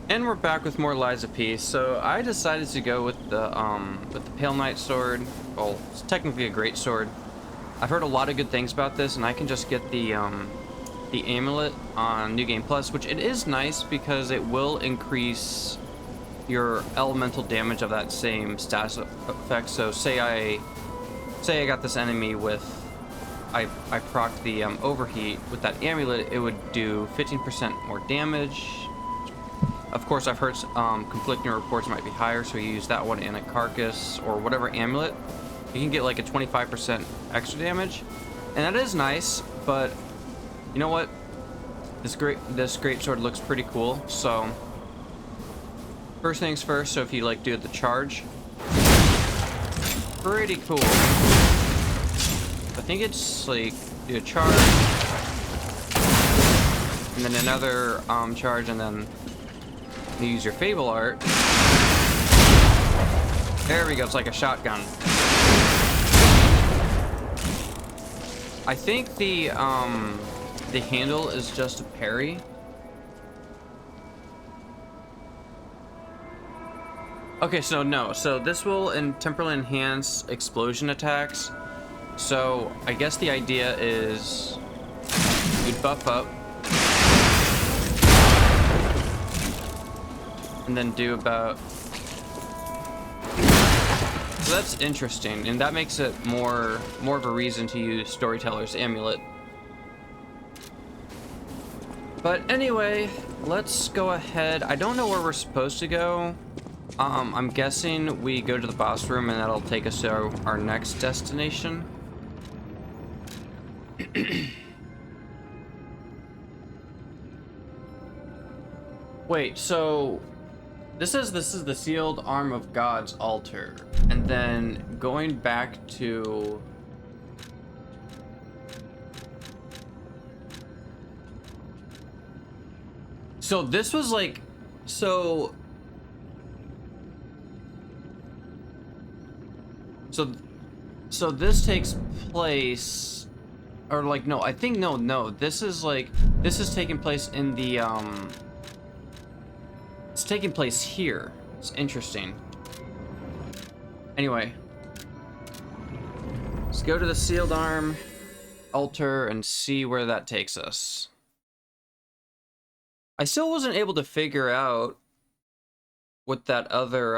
And we're back with more Lies of Peace. So I decided to go with the Pale Knight sword. Well, it's technically a great sword. I've heard a lot of good things about this, and I can just get the amulet on New Game Plus, which it is nice because it will increase your elemental damage of that same status effect. So say I got this enemy with I procced the overheat with that amulet, it would do 15% more damage. Of course, I've heard conflicting reports might be higher, so you use that one in a carcass or whatever amulet. You can get like a 25% extra damage, and that is nice. But you know what? This great sword looks pretty cool. So first things first. So if you like do the charge, pretty cool. I think it's like do a charge, and then another charge, and then you use your Fable art. There we go, it's like a shotgun. I think the handle is just a parry. Okay, so no, so this will temporarily enhance explosion attacks. So I guess the idea is you'd buff up and then do about, so that's interesting, and that makes it more of a reason to use Storyteller's Amulet. But anyway, let's go ahead. I don't know where we're supposed to go. I'm guessing we go to the boss room and that'll take us to our next destination. Wait, so this is the sealed arm of God's altar, and then going back to so this was like so this takes place, or like no, I think no this is taking place in the it's taking place here. It's interesting. Anyway, let's go to the sealed arm altar and see where that takes us. I still wasn't able to figure out what that other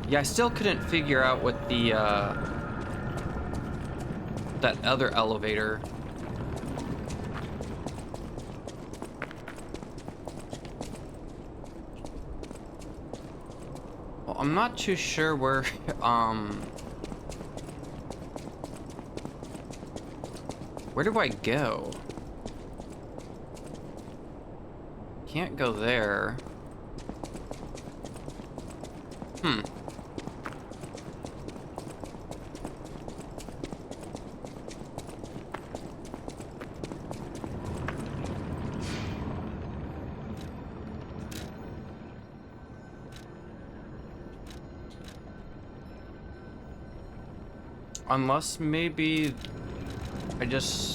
yeah, I still couldn't figure out what the that other elevator. Well, I'm not too sure where where do I go? Can't go there. Unless maybe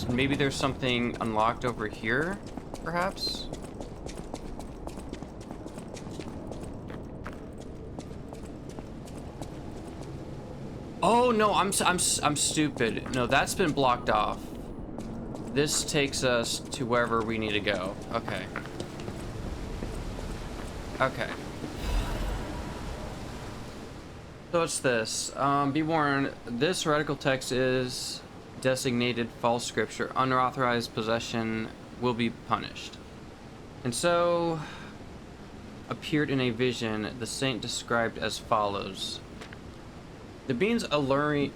maybe there's something unlocked over here, perhaps? Oh no, I'm stupid. No, that's been blocked off. This takes us to wherever we need to go. Okay. Okay. So it's this. Be warned, this heretical text is designated false scripture. Unauthorized possession will be punished. And so appeared in a vision, the saint described as follows. The being's allured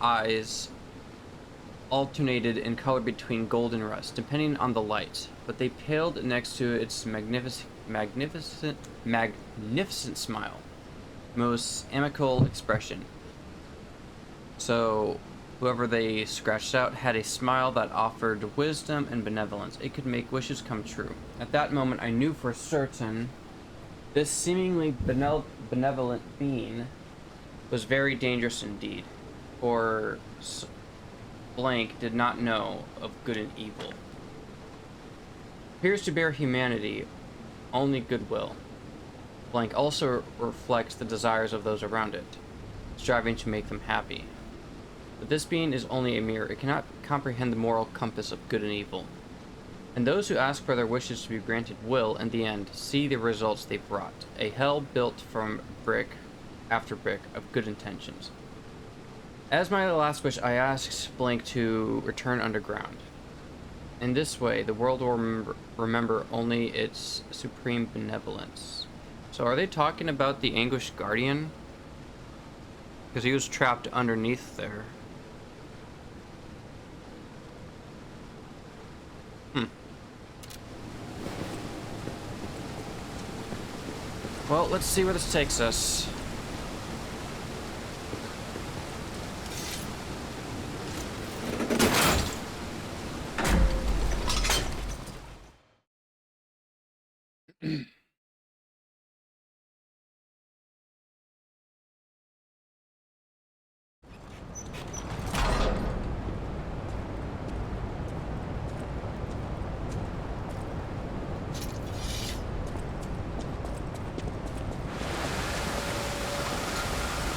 eyes alternated in color between gold and rust, depending on the light, but they paled next to its magnificent smile, most amicable expression. So whoever they scratched out had a smile that offered wisdom and benevolence. It could make wishes come true. At that moment, I knew for certain this seemingly benevolent being was very dangerous indeed. For blank did not know of good and evil. Appears to bear humanity, only goodwill. Blank also reflects the desires of those around it, striving to make them happy. But this being is only a mirror. It cannot comprehend the moral compass of good and evil. And those who ask for their wishes to be granted will, in the end, see the results they brought. A hell built from brick after brick of good intentions. As my last wish, I asked blank to return underground. In this way, the world will remember only its supreme benevolence. So are they talking about the Anguished Guardian? Because he was trapped underneath there. Well, let's see where this takes us.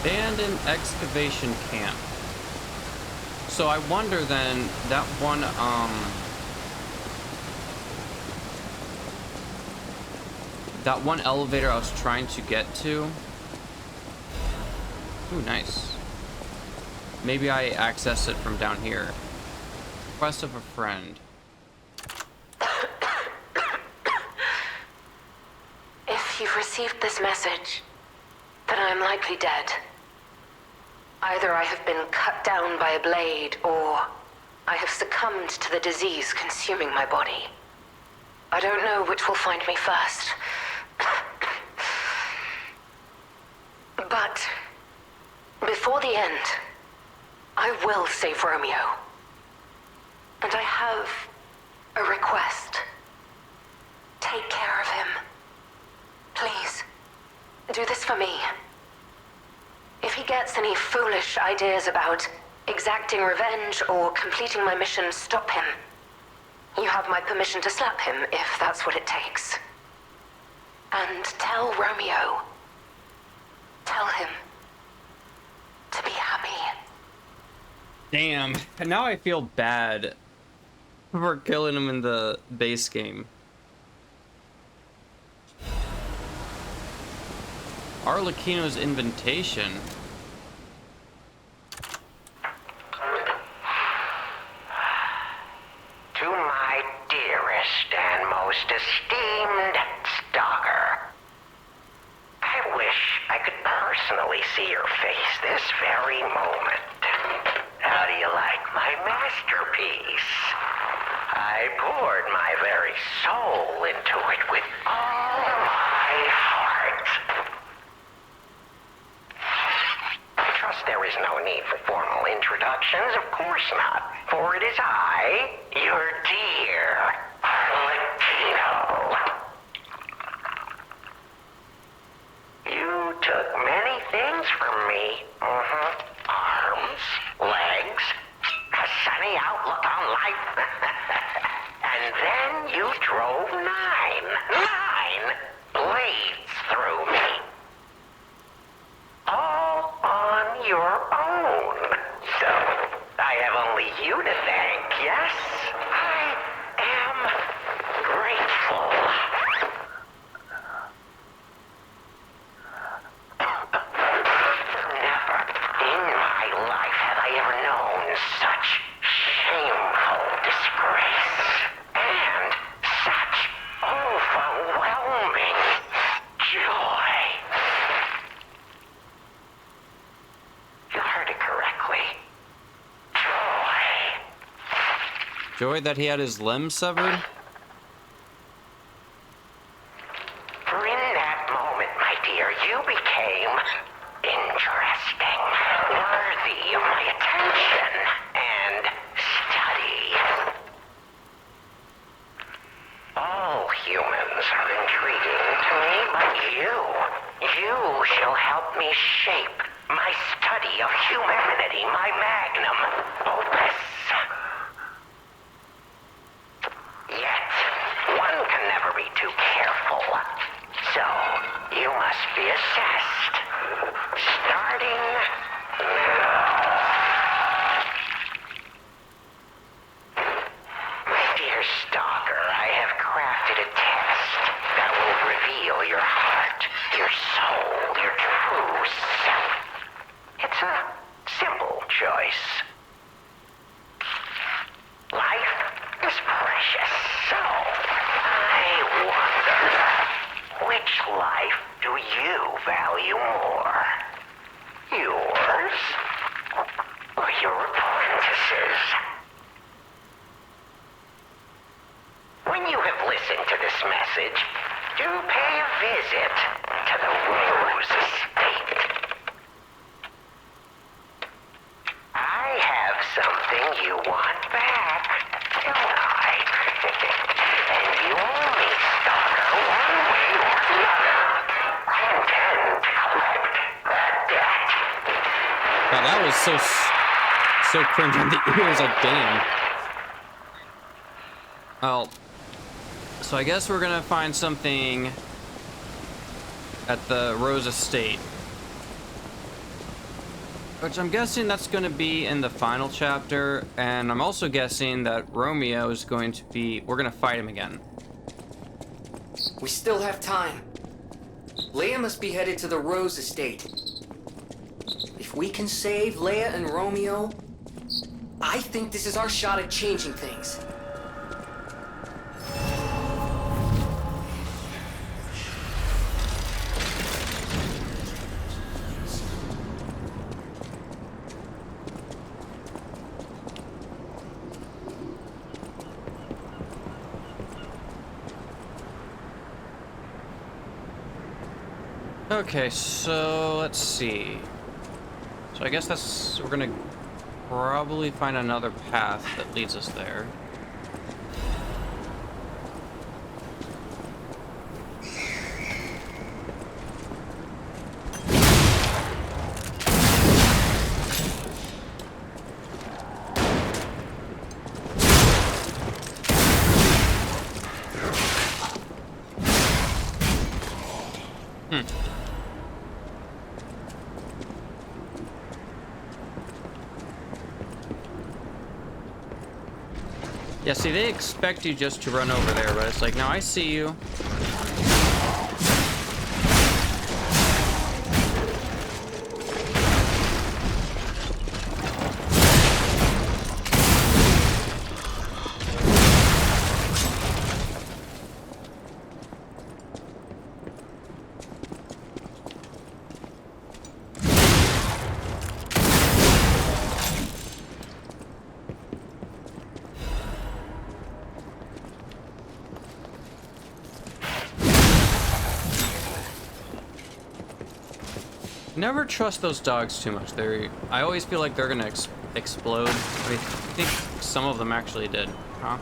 Abandoned excavation camp. So I wonder then, that one elevator I was trying to get to. Ooh, nice. Maybe I access it from down here. Request of a friend. If you've received this message, then I am likely dead. Either I have been cut down by a blade, or I have succumbed to the disease consuming my body. I don't know which will find me first. But before the end, I will save Romeo. And I have a request. Take care of him. Please, do this for me. If he gets any foolish ideas about exacting revenge or completing my mission, stop him. You have my permission to slap him if that's what it takes. And tell Romeo. Tell him to be happy. Damn. And now I feel bad for killing him in the base game. Arlecchino's invitation. To my dearest and most esteemed stalker, I wish I could personally see your face this very moment. How do you like my masterpiece? I poured my very soul into it with all my heart. I trust there is no need for formal introductions, of course not, for it is I, your dear Arlecchino. You took many things from me. Arms, legs, a sunny outlook on life. And then you drove nine blades through me. All on your own. So, I have only you to thank, yes? I am grateful. Never in my life have I ever known such shameful disgrace. And such overwhelming joy. You heard it correctly. Joy. Joy that he had his limbs severed? For in that moment, my dear, you became interesting, worthy of my attention and study. All humans are intriguing to me, but you shall help me shape my study of humanity, my magnum opus. When you have listened to this message, do pay a visit to the Rose Estate. I have something you want back, don't I? And you only stalker one way or the other. I intend to collect that debt. Wow, that was so cringe on the ears, like damn. Well, so I guess we're gonna find something at the Rose Estate. Which I'm guessing that's gonna be in the final chapter, and I'm also guessing that Romeo is going to be, we're gonna fight him again. We still have time. Leia must be headed to the Rose Estate. If we can save Leia and Romeo, I think this is our shot at changing things. Okay, so let's see. So I guess we're gonna probably find another path that leads us there. Yeah, see, they expect you just to run over there, but it's like, no, I see you. Never trust those dogs too much. I always feel like they're gonna explode. I think some of them actually did, huh?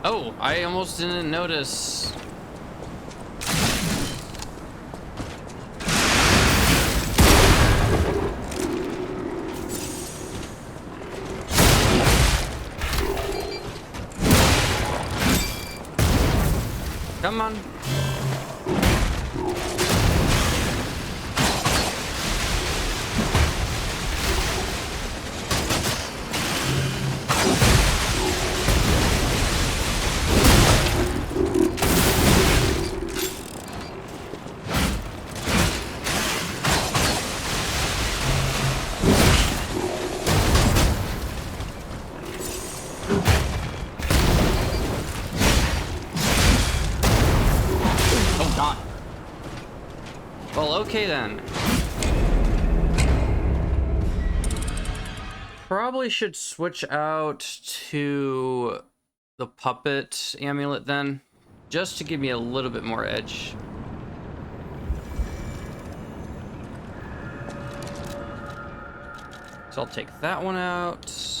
Oh, I almost didn't notice. Come on. Okay then. Probably should switch out to the puppet amulet then, just to give me a little bit more edge. So I'll take that one out.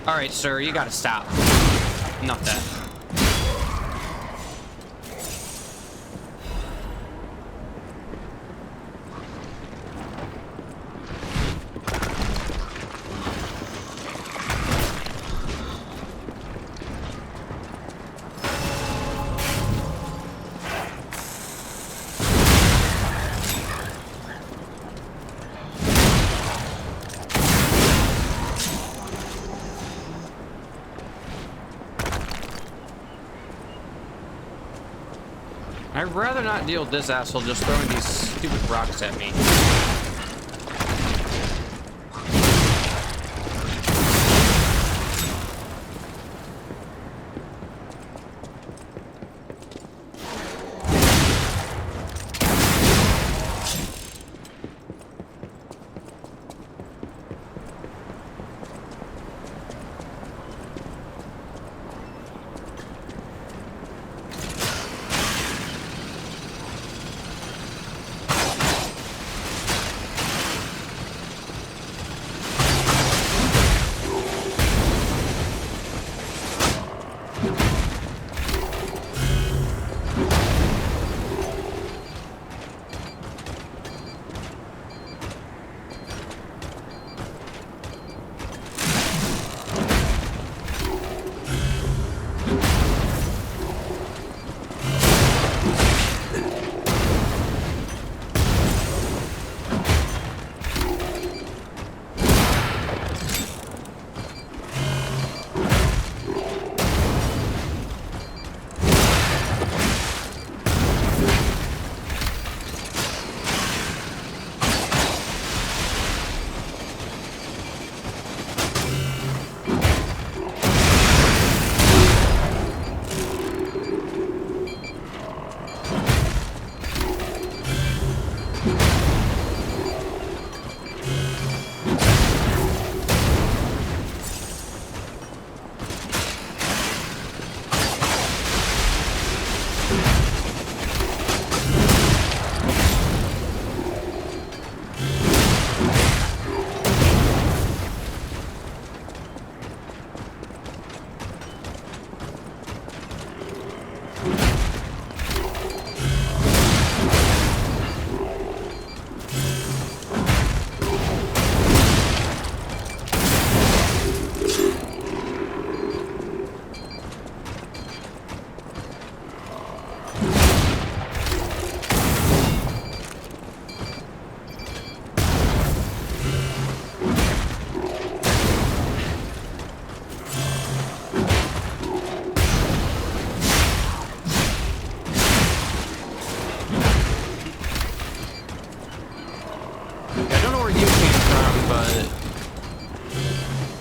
All right, sir, you gotta stop. Enough of that. I'd rather not deal with this asshole just throwing these stupid rocks at me.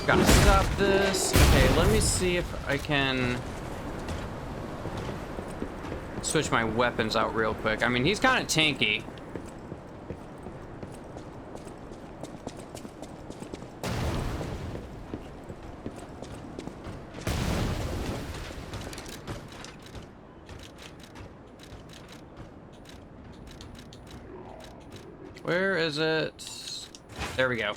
Gotta stop this. Okay, let me see if I can switch my weapons out real quick. I mean, he's kind of tanky. Where is it? There we go.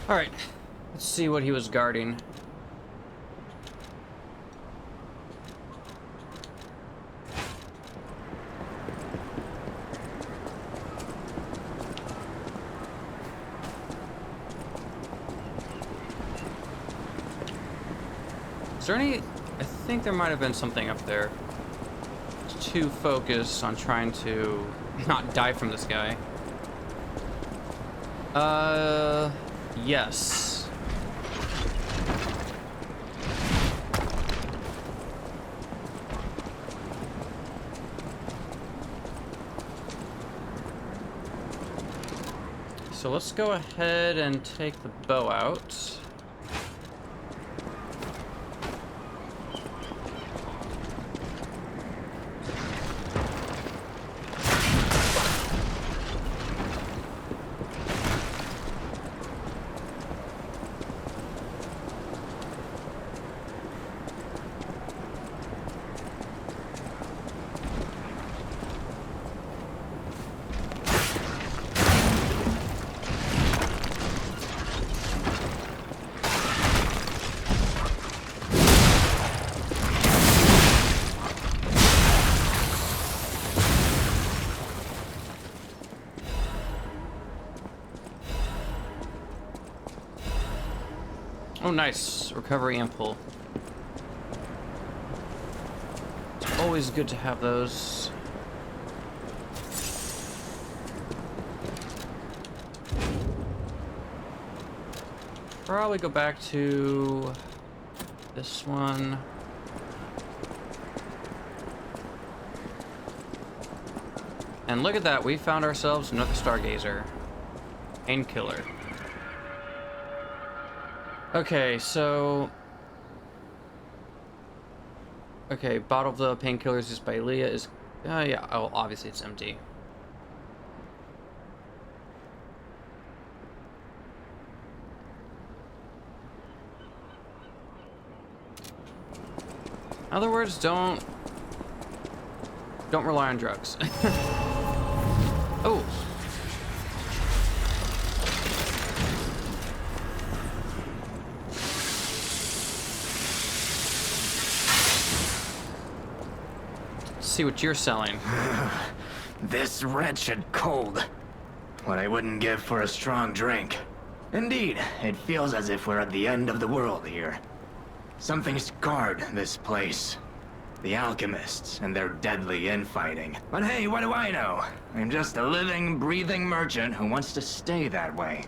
Alright, let's see what he was guarding. Is there any... I think there might have been something up there. To focus on trying to not die from this guy. Yes. So let's go ahead and take the bow out. Oh, nice. Recovery ample. It's always good to have those. Probably go back to this one. And look at that. We found ourselves another stargazer. Painkiller. Okay, so... Okay, bottle of the painkillers is by Leah is... yeah, oh, obviously it's empty. In other words, don't rely on drugs. Oh. See what you're selling. This wretched cold. What I wouldn't give for a strong drink. Indeed, it feels as if we're at the end of the world here. Something scarred this place. The alchemists and their deadly infighting. But hey, what do I know? I'm just a living, breathing merchant who wants to stay that way.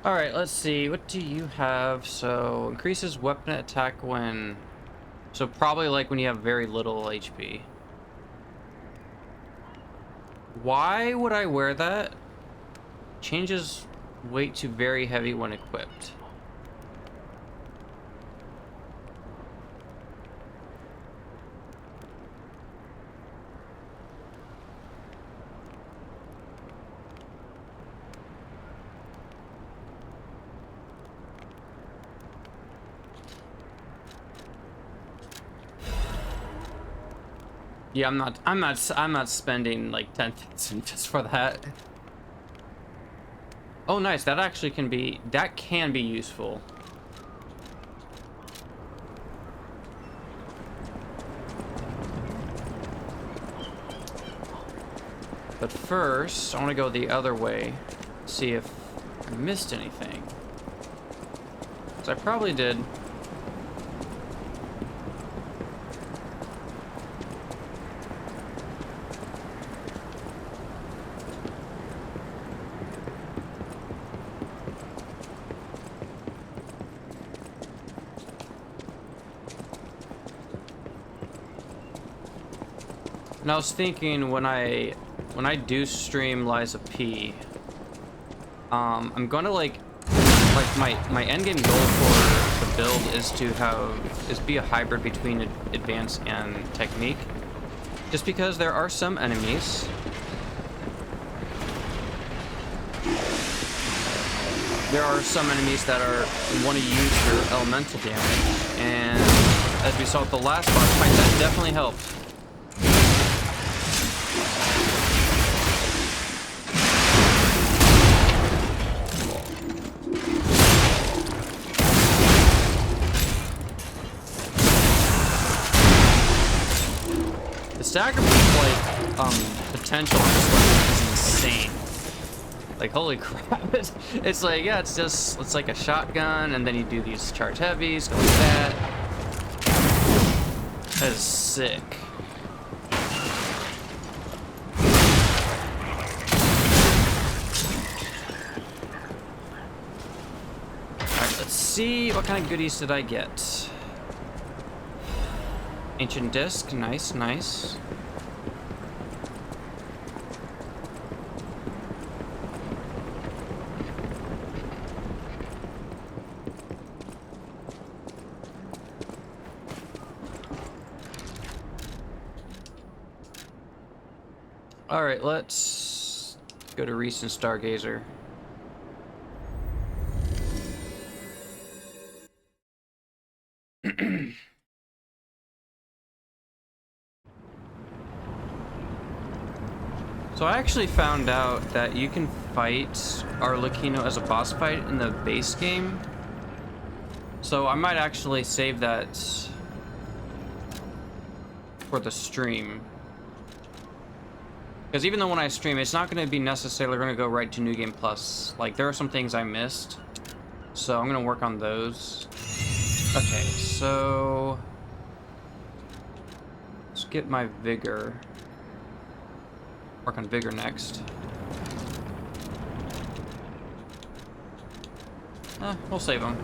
Alright, let's see. What do you have? So, increases weapon attack when... So probably like when you have very little HP. Why would I wear that? Changes weight to very heavy when equipped. Yeah, I'm not spending like 10,000 just for that. Oh, nice. That actually can be useful. But first, I want to go the other way, see if I missed anything. 'Cause I probably did. And I was thinking when I do stream Liza P, I'm gonna like my end game goal for the build is be a hybrid between advance and technique. Just because there are some enemies that want to use your elemental damage, and as we saw with the last boss fight, that definitely helped. Stagger potential on this weapon is insane. Like, holy crap. It's like, yeah, it's like a shotgun, and then you do these charge heavies, go like that. That is sick. see what kind of goodies did I get. Ancient disc, nice, nice. All right, let's go to recent Stargazer. So I actually found out that you can fight Arlecchino as a boss fight in the base game. So I might actually save that for the stream. Because even though when I stream, it's not going to be necessarily going to go right to New Game Plus. Like, there are some things I missed. So I'm going to work on those. Okay, so let's get my vigor. Work on vigor next. We'll save him.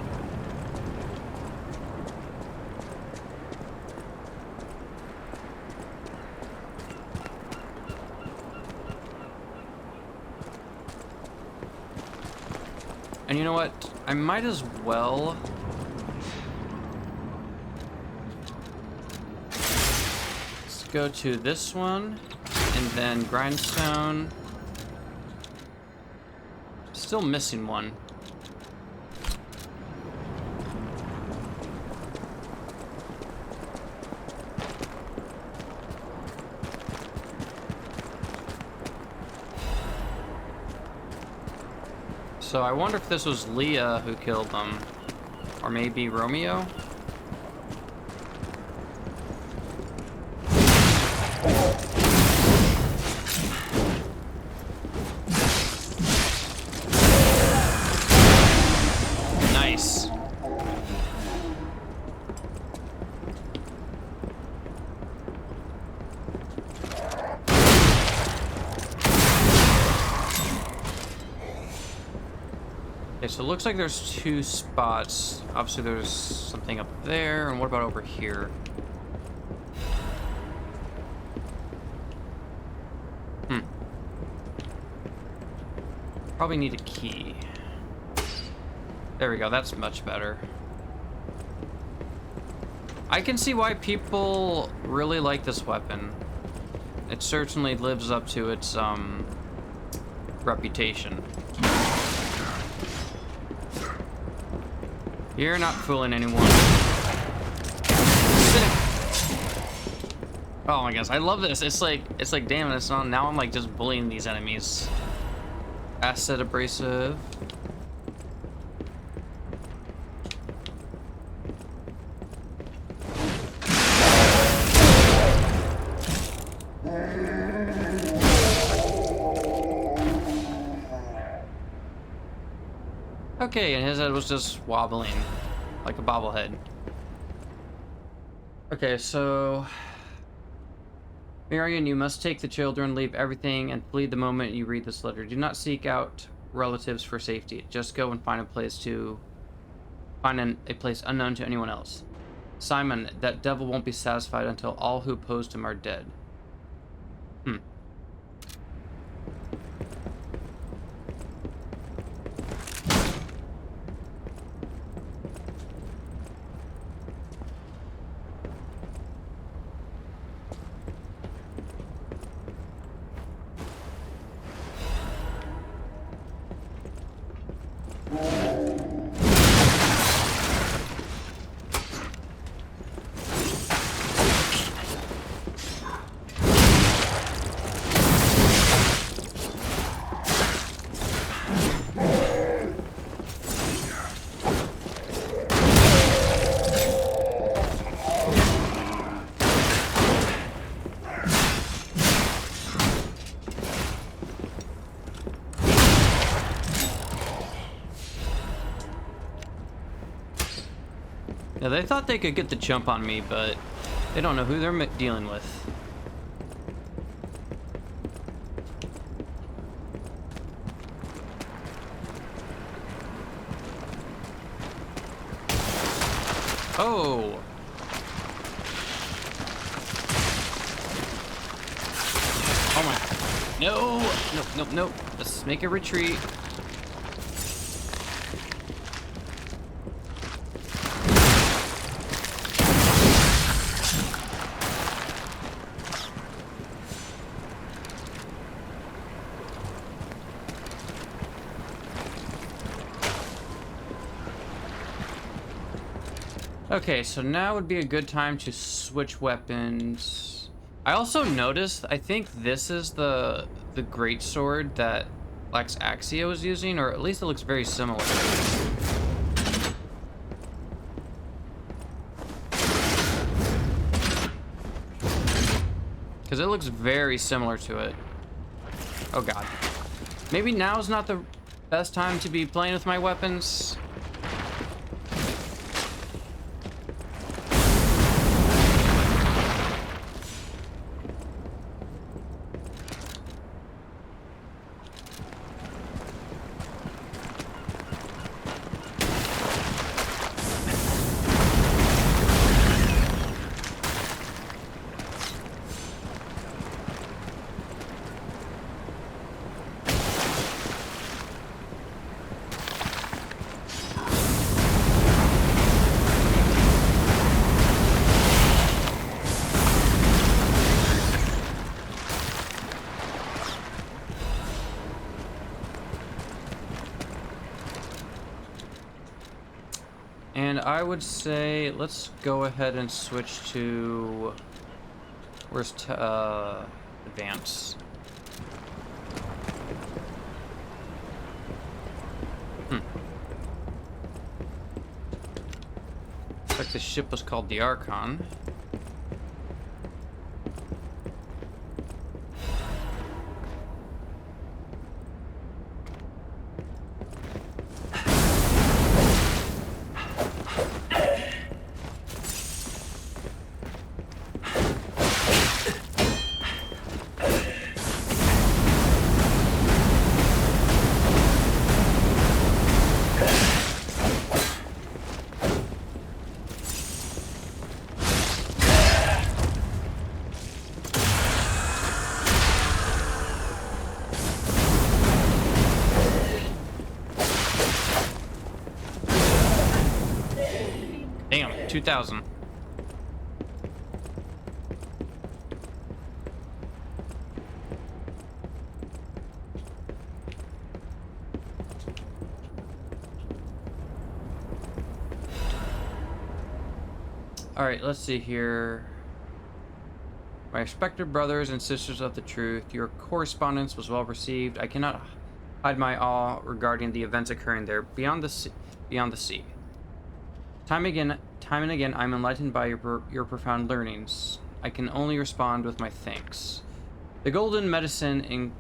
And you know what? I might as well. Let's go to this one. And then grindstone. Still missing one. So I wonder if this was Leah who killed them. Or maybe Romeo? Nice. Okay, so it looks like there's two spots. Obviously there's something up there, and what about over here? Probably need a key. There we go, that's much better. I can see why people really like this weapon. It certainly lives up to its reputation. You're not fooling anyone. Oh my gosh, I love this. It's like damn it, it's not, now I'm like just bullying these enemies. Acid abrasive. Okay, and his head was just wobbling like a bobblehead. Okay, so Marion, you must take the children, leave everything, and flee the moment you read this letter. Do not seek out relatives for safety. Just go and find a place a place unknown to anyone else. Simon, that devil won't be satisfied until all who opposed him are dead. Yeah, they thought they could get the jump on me, but they don't know who they're dealing with. Oh! Oh my. No! Nope, nope, nope. Let's make a retreat. Okay, so now would be a good time to switch weapons. I also noticed, I think this is the great sword that Lex Axio was using, or at least it looks very similar. Because it looks very similar to it. Oh god. Maybe now's not the best time to be playing with my weapons. And I would say let's go ahead and switch to where's advance. Looks like the ship was called the Archon. Damn, 2,000. All right, let's see here. My respected brothers and sisters of the truth, your correspondence was well received. I cannot hide my awe regarding the events occurring there beyond the sea. Time and again, I'm enlightened by your profound learnings. I can only respond with my thanks. The golden medicine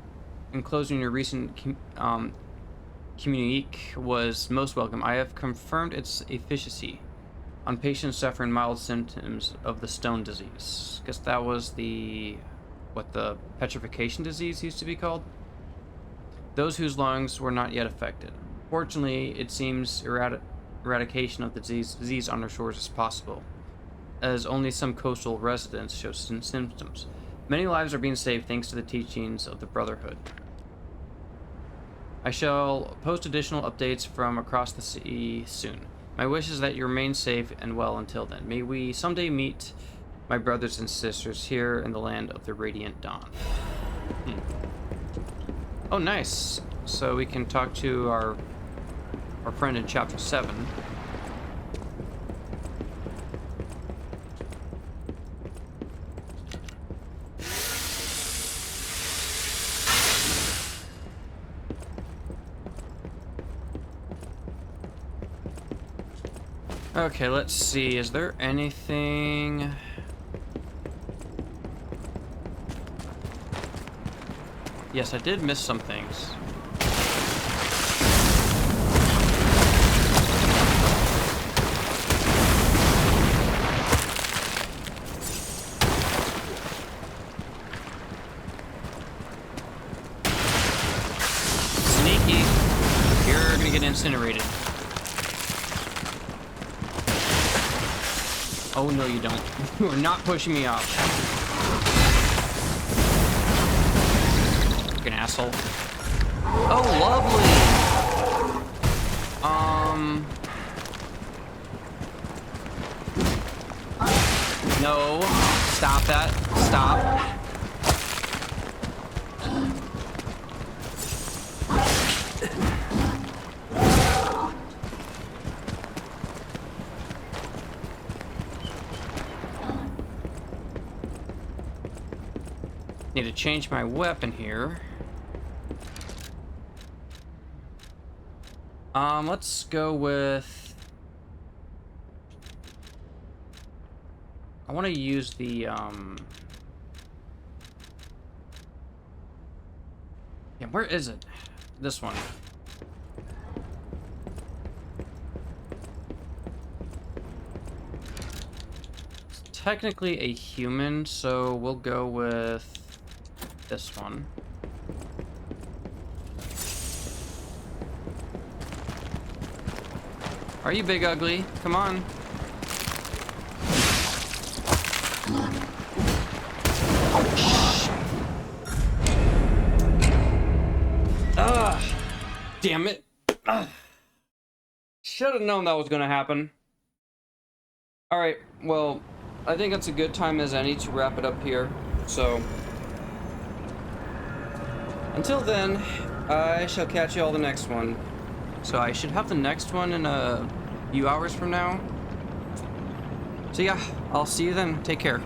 enclosing your recent communique was most welcome. I have confirmed its efficacy on patients suffering mild symptoms of the stone disease. Guess that was what the petrification disease used to be called? Those whose lungs were not yet affected. Fortunately, it seems eradication of the disease on our shores is possible, as only some coastal residents show symptoms. Many lives are being saved thanks to the teachings of the Brotherhood. I shall post additional updates from across the sea soon. My wish is that you remain safe and well until then. May we someday meet my brothers and sisters here in the land of the Radiant Dawn. Oh, nice. So we can talk to our friend in Chapter 7. Okay, let's see. Is there anything... Yes, I did miss some things. Sneaky. You're gonna get incinerated. Oh, no, you don't. You are not pushing me off. Fucking asshole. Oh, lovely. No. Stop that. Stop. Need to change my weapon here. Let's go with... I want to use the, Yeah, where is it? This one. It's technically a human, so we'll go with this one. Are you big ugly? Come on. Ah, damn it. Should have known that was gonna happen. Alright, well, I think that's a good time as any to wrap it up here. So, until then, I shall catch you all the next one. So I should have the next one in a few hours from now. So yeah, I'll see you then. Take care.